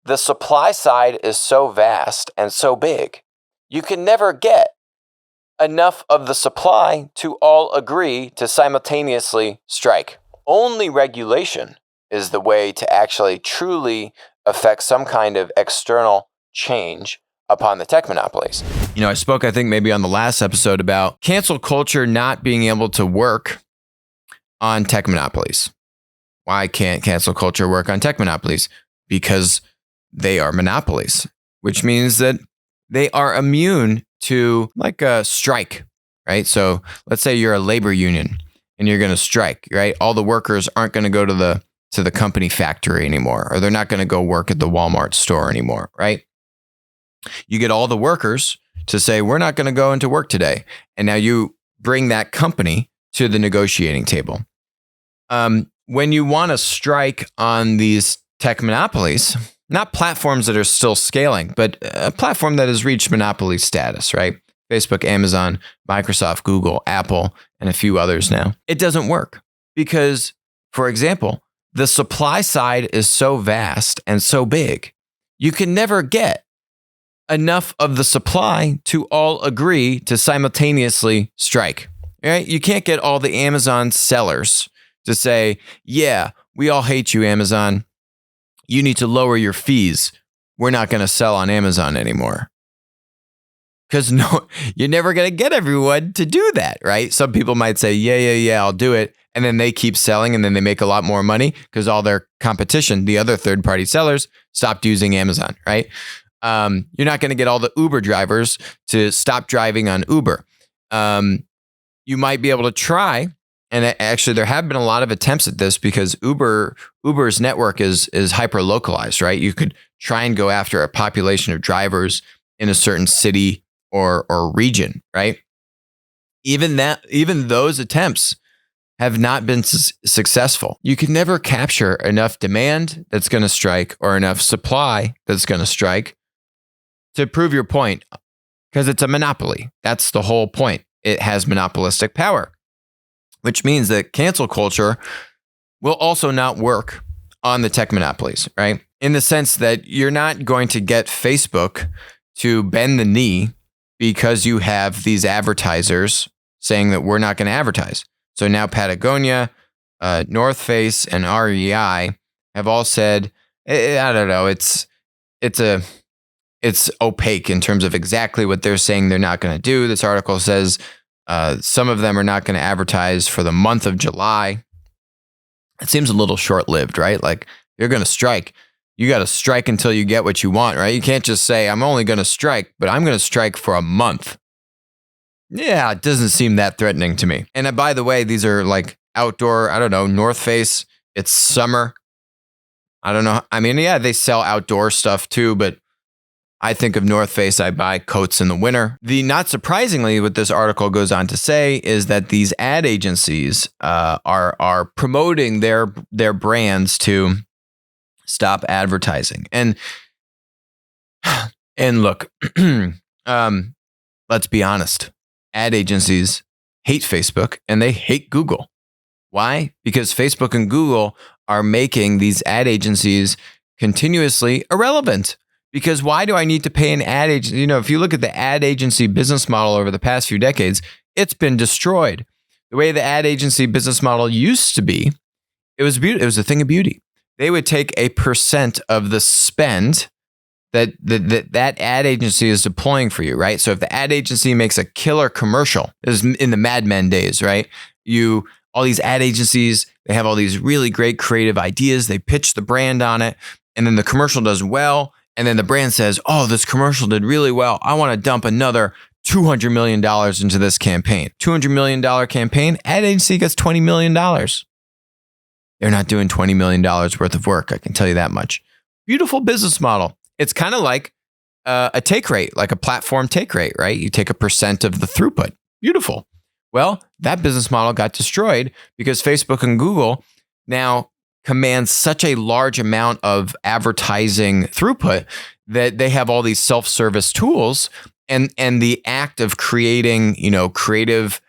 the supply side is so vast and so big, you can never get enough of the supply to all agree to simultaneously strike. Only regulation is the way to actually truly affect some kind of external change upon the tech monopolies. I spoke, I think, maybe on the last episode about cancel culture not being able to work on tech monopolies. Why can't cancel culture work on tech monopolies? Because they are monopolies, which means that they are immune to like a strike, right? So let's say you're a labor union and you're going to strike, right? All the workers aren't going to go to the company factory anymore, or they're not going to go work at the Walmart store anymore, right? You get all the workers to say, we're not going to go into work today. And now you bring that company to the negotiating table. When you want to strike on these tech monopolies, not platforms that are still scaling, but a platform that has reached monopoly status, right? Facebook, Amazon, Microsoft, Google, Apple, and a few others now. It doesn't work because, for example, the supply side is so vast and so big, you can never get enough of the supply to all agree to simultaneously strike, right? You can't get all the Amazon sellers to say, yeah, we all hate you, Amazon. You need to lower your fees. We're not going to sell on Amazon anymore. Because no, you're never going to get everyone to do that, right? Some people might say, yeah, I'll do it. And then they keep selling and then they make a lot more money because all their competition, the other third-party sellers, stopped using Amazon, right? You're not going to get all the Uber drivers to stop driving on Uber. You might be able to try, and actually there have been a lot of attempts at this because Uber's network is hyper-localized, right? You could try and go after a population of drivers in a certain city or region, right? Even those attempts have not been successful. You can never capture enough demand that's going to strike or enough supply that's going to strike to prove your point, because it's a monopoly. That's the whole point. It has monopolistic power, which means that cancel culture will also not work on the tech monopolies, right? In the sense that you're not going to get Facebook to bend the knee because you have these advertisers saying that we're not going to advertise. So now Patagonia, North Face, and REI have all said, I don't know, it's opaque in terms of exactly what they're saying they're not going to do. This article says some of them are not going to advertise for the month of July. It seems a little short-lived, right? Like, you're going to strike. You got to strike until you get what you want, right? You can't just say, I'm only going to strike, but I'm going to strike for a month. Yeah, it doesn't seem that threatening to me. And by the way, these are like outdoor, I don't know, North Face. It's summer. I don't know. I mean, yeah, they sell outdoor stuff too, but I think of North Face, I buy coats in the winter. Not surprisingly, what this article goes on to say is that these ad agencies are promoting their brands to stop advertising. And look, let's be honest. Ad agencies hate Facebook and they hate Google. Why? Because Facebook and Google are making these ad agencies continuously irrelevant. Because why do I need to pay an ad agency? If you look at the ad agency business model over the past few decades, it's been destroyed. The way the ad agency business model used to be, it was beauty. It was a thing of beauty. They would take a % of the spend that ad agency is deploying for you, right? So if the ad agency makes a killer commercial, this is in the Mad Men days, right? All these ad agencies, they have all these really great creative ideas. They pitch the brand on it, and then the commercial does well. And then the brand says, oh, this commercial did really well. I want to dump another $200 million into this campaign. $200 million campaign, ad agency gets $20 million. They're not doing $20 million worth of work. I can tell you that much. Beautiful business model. It's kind of like a take rate, like a platform take rate, right? You take a % of the throughput. Beautiful. Well, that business model got destroyed because Facebook and Google now command such a large amount of advertising throughput that they have all these self-service tools, and the act of creating, creative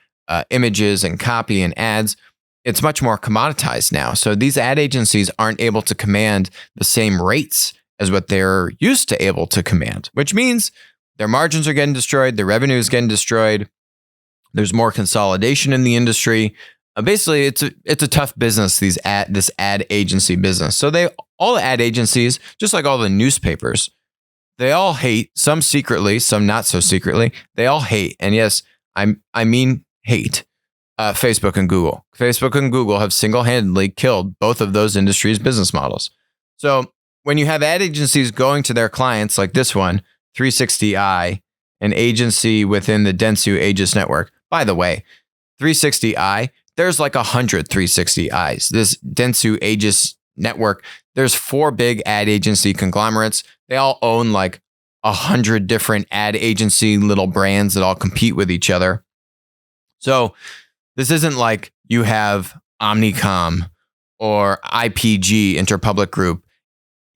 images and copy and ads, it's much more commoditized now. So these ad agencies aren't able to command the same rates as what they're used to able to command, which means their margins are getting destroyed, their revenue is getting destroyed. There's more consolidation in the industry. Basically, it's a tough business, this ad agency business. So all the ad agencies, just like all the newspapers, they all hate, some secretly, some not so secretly. They all hate, and yes, I mean hate, Facebook and Google. Facebook and Google have single-handedly killed both of those industries' business models. So when you have ad agencies going to their clients like this one, 360i, an agency within the Dentsu Aegis network. By the way, 360i, there's like 100 360i's. This Dentsu Aegis network, there's 4 big ad agency conglomerates. They all own like 100 different ad agency little brands that all compete with each other. So this isn't like you have Omnicom or IPG, Interpublic Group,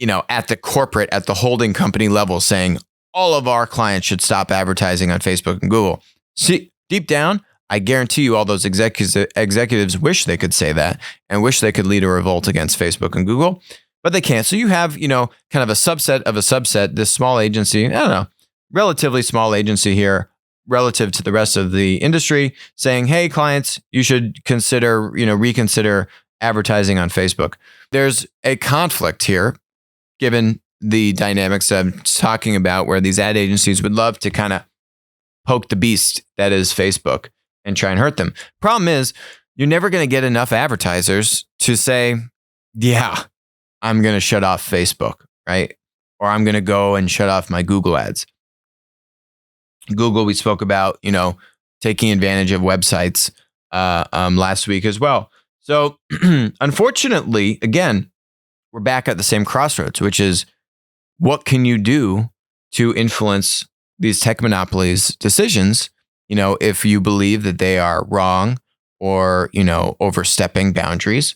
at the holding company level saying all of our clients should stop advertising on Facebook and Google. See, deep down, I guarantee you all those executives wish they could say that and wish they could lead a revolt against Facebook and Google, but they can't. So you have, kind of a subset of a subset, this small agency, I don't know, relatively small agency here relative to the rest of the industry saying, hey, clients, you should reconsider advertising on Facebook. There's a conflict here, given the dynamics I'm talking about, where these ad agencies would love to kind of poke the beast that is Facebook and try and hurt them. Problem is, you're never going to get enough advertisers to say, yeah, I'm going to shut off Facebook, right? Or I'm going to go and shut off my Google ads. Google, we spoke about, taking advantage of websites last week as well. So unfortunately, again, we're back at the same crossroads, which is, what can you do to influence these tech monopolies' decisions, if you believe that they are wrong or, overstepping boundaries?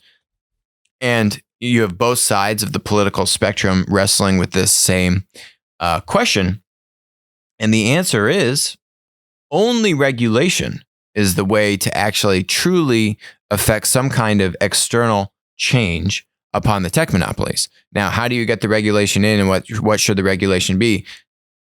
And you have both sides of the political spectrum wrestling with this same question. And the answer is, only regulation is the way to actually truly affect some kind of external change upon the tech monopolies. Now, how do you get the regulation in, and what should the regulation be?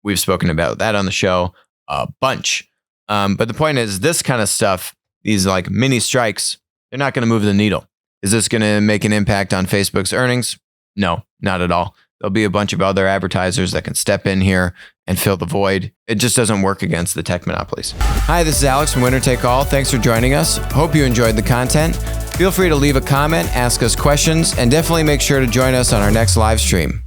We've spoken about that on the show a bunch. But the point is, this kind of stuff, these like mini strikes, they're not going to move the needle. Is this going to make an impact on Facebook's earnings? No, not at all. There'll be a bunch of other advertisers that can step in here and fill the void. It just doesn't work against the tech monopolies. Hi, this is Alex from Winner Take All. Thanks for joining us. Hope you enjoyed the content. Feel free to leave a comment, ask us questions, and definitely make sure to join us on our next live stream.